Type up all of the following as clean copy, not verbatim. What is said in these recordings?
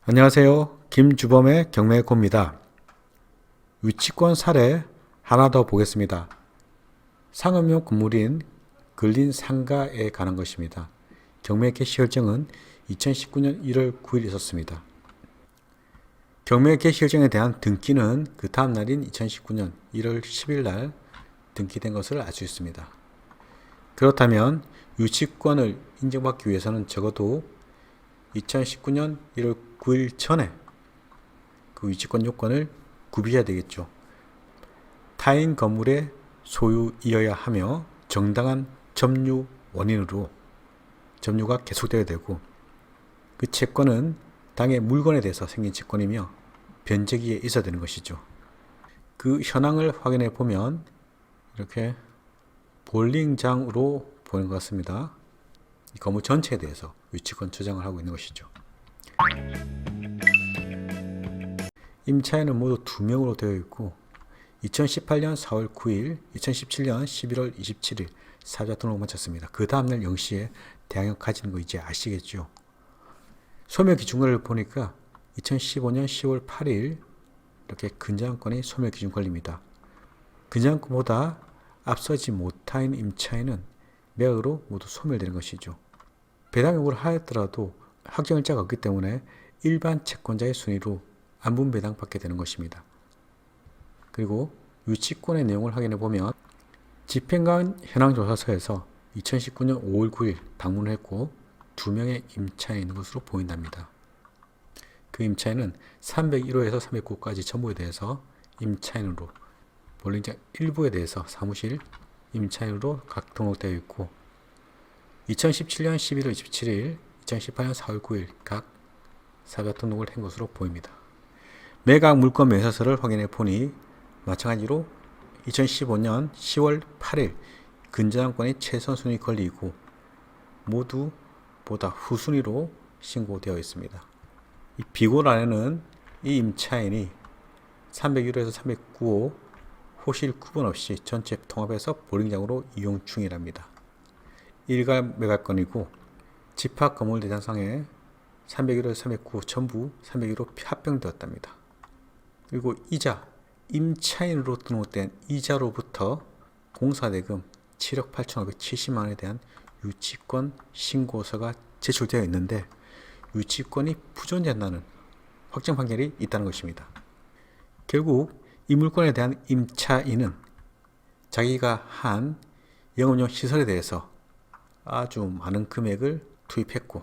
안녕하세요. 김주범의 경매고입니다. 위치권 사례 하나 더 보겠습니다. 상업용 건물인 근린 상가에 관한 것입니다. 경매 개시 결정은 2019년 1월 9일 있었습니다. 경매 개시 결정에 대한 등기는 그 다음 날인 2019년 1월 10일 날 등기된 것을 알 수 있습니다. 그렇다면 유치권을 인정받기 위해서는 적어도 2019년 1월 9일 전에 그 유치권 요건을 구비해야 되겠죠. 타인 건물의 소유이어야 하며 정당한 점유 원인으로 점유가 계속되어야 되고, 그 채권은 당의 물건에 대해서 생긴 채권이며 변제기에 있어야 되는 것이죠. 그 현황을 확인해 보면 이렇게 볼링장으로 보이는 것 같습니다. 이 건물 전체에 대해서 유치권 주장을 하고 있는 것이죠. 임차인은 모두 2명으로 되어 있고 2018년 4월 9일, 2017년 11월 27일 사자 등록을 마쳤습니다. 그 다음날 0시에 대항력 가지는 거 이제 아시겠죠? 소멸 기준권을 보니까 2015년 10월 8일 이렇게 근저당권이 소멸 기준 권리입니다. 근저당권보다 앞서지 못한 임차인은 매각으로 모두 소멸되는 것이죠. 배당 요구를 하였더라도 확정일자가 없기 때문에 일반 채권자의 순위로 안분 배당 받게 되는 것입니다. 그리고 유치권의 내용을 확인해 보면 집행관 현황조사서에서 2019년 5월 9일 방문을 했고 2명의 임차인이 있는 것으로 보인답니다. 그 임차인은 301호에서 309호까지 전부에 대해서 임차인으로, 볼링장 일부에 대해서 사무실 임차인으로 각 등록되어 있고 2017년 11월 27일, 2018년 4월 9일 각 사자 등록을 한 것으로 보입니다. 매각 물건 매수서를 확인해 보니 마찬가지로 2015년 10월 8일 근저당권이 최선 순위 권리이고 모두 보다 후순위로 신고되어 있습니다. 이 비고란에는 이 임차인이 301호에서 309호 호실 구분 없이 전체 통합해서 볼링장으로 이용 중이랍니다. 일괄 매각건이고 집합 건물 대장상에 301호에서 309호 전부 301호 합병되었답니다. 그리고 이자, 임차인으로 등록된 이자로부터 공사대금 7억 8,570만 원에 대한 유치권 신고서가 제출되어 있는데 유치권이 부존재한다는 확정 판결이 있다는 것입니다. 결국 이 물건에 대한 임차인은 자기가 한 영업용 시설에 대해서 아주 많은 금액을 투입했고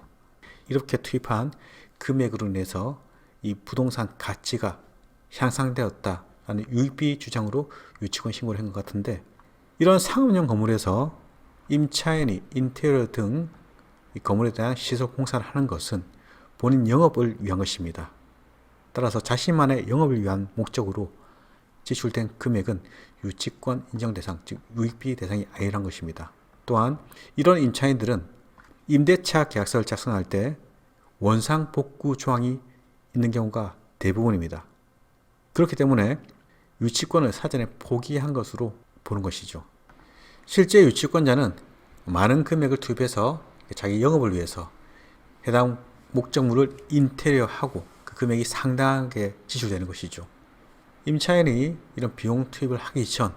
이렇게 투입한 금액으로 인해서 이 부동산 가치가 향상되었다라는 유익비 주장으로 유치권 신고를 한 것 같은데, 이런 상업용 건물에서 임차인이 인테리어 등 이 건물에 대한 시설 공사를 하는 것은 본인 영업을 위한 것입니다. 따라서 자신만의 영업을 위한 목적으로 지출된 금액은 유치권 인정 대상, 즉 유익비 대상이 아니란 것입니다. 또한 이런 임차인들은 임대차 계약서를 작성할 때 원상 복구 조항이 있는 경우가 대부분입니다. 그렇기 때문에 유치권을 사전에 포기한 것으로 보는 것이죠. 실제 유치권자는 많은 금액을 투입해서 자기 영업을 위해서 해당 목적물을 인테리어하고 그 금액이 상당하게 지출되는 것이죠. 임차인이 이런 비용 투입을 하기 전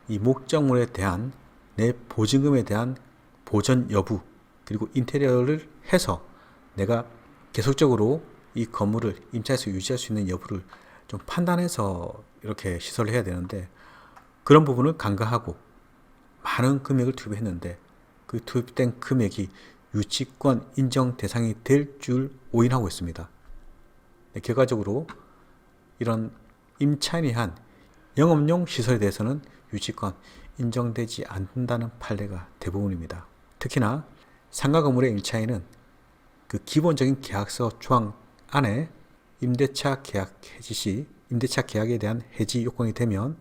이 목적물에 대한 내 보증금에 대한 보전 여부, 그리고 인테리어를 해서 내가 계속적으로 이 건물을 임차해서 유지할 수 있는 여부를 좀 판단해서 이렇게 시설을 해야 되는데, 그런 부분을 간과하고 많은 금액을 투입했는데 그 투입된 금액이 유치권 인정 대상이 될 줄 오인하고 있습니다. 결과적으로 이런 임차인이 한 영업용 시설에 대해서는 유치권 인정되지 않는다는 판례가 대부분입니다. 특히나 상가 건물의 임차인은 그 기본적인 계약서 조항 안에 임대차 계약 해지 시 임대차 계약에 대한 해지 요건이 되면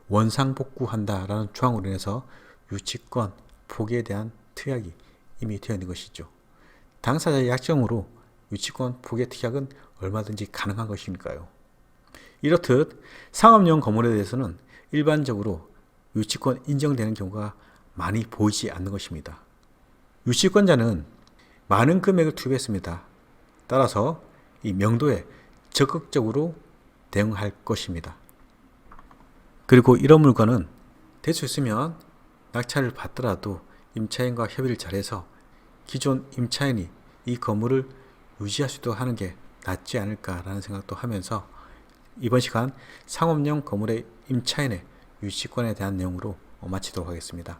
원상 복구한다라는 조항으로 인해서 유치권 포기에 대한 특약이 이미 되어 있는 것이죠. 당사자의 약정으로 유치권 포기의 특약은 얼마든지 가능한 것이니까요. 이렇듯 상업용 건물에 대해서는 일반적으로 유치권 인정되는 경우가 많이 보이지 않는 것입니다. 유치권자는 많은 금액을 투입했습니다. 따라서 이 명도에 적극적으로 대응할 것입니다. 그리고 이런 물건은 될 수 있으면 낙찰을 받더라도 임차인과 협의를 잘해서 기존 임차인이 이 건물을 유지할 수 있도록 하는 게 낫지 않을까라는 생각도 하면서 이번 시간 상업용 건물의 임차인의 유치권에 대한 내용으로 마치도록 하겠습니다.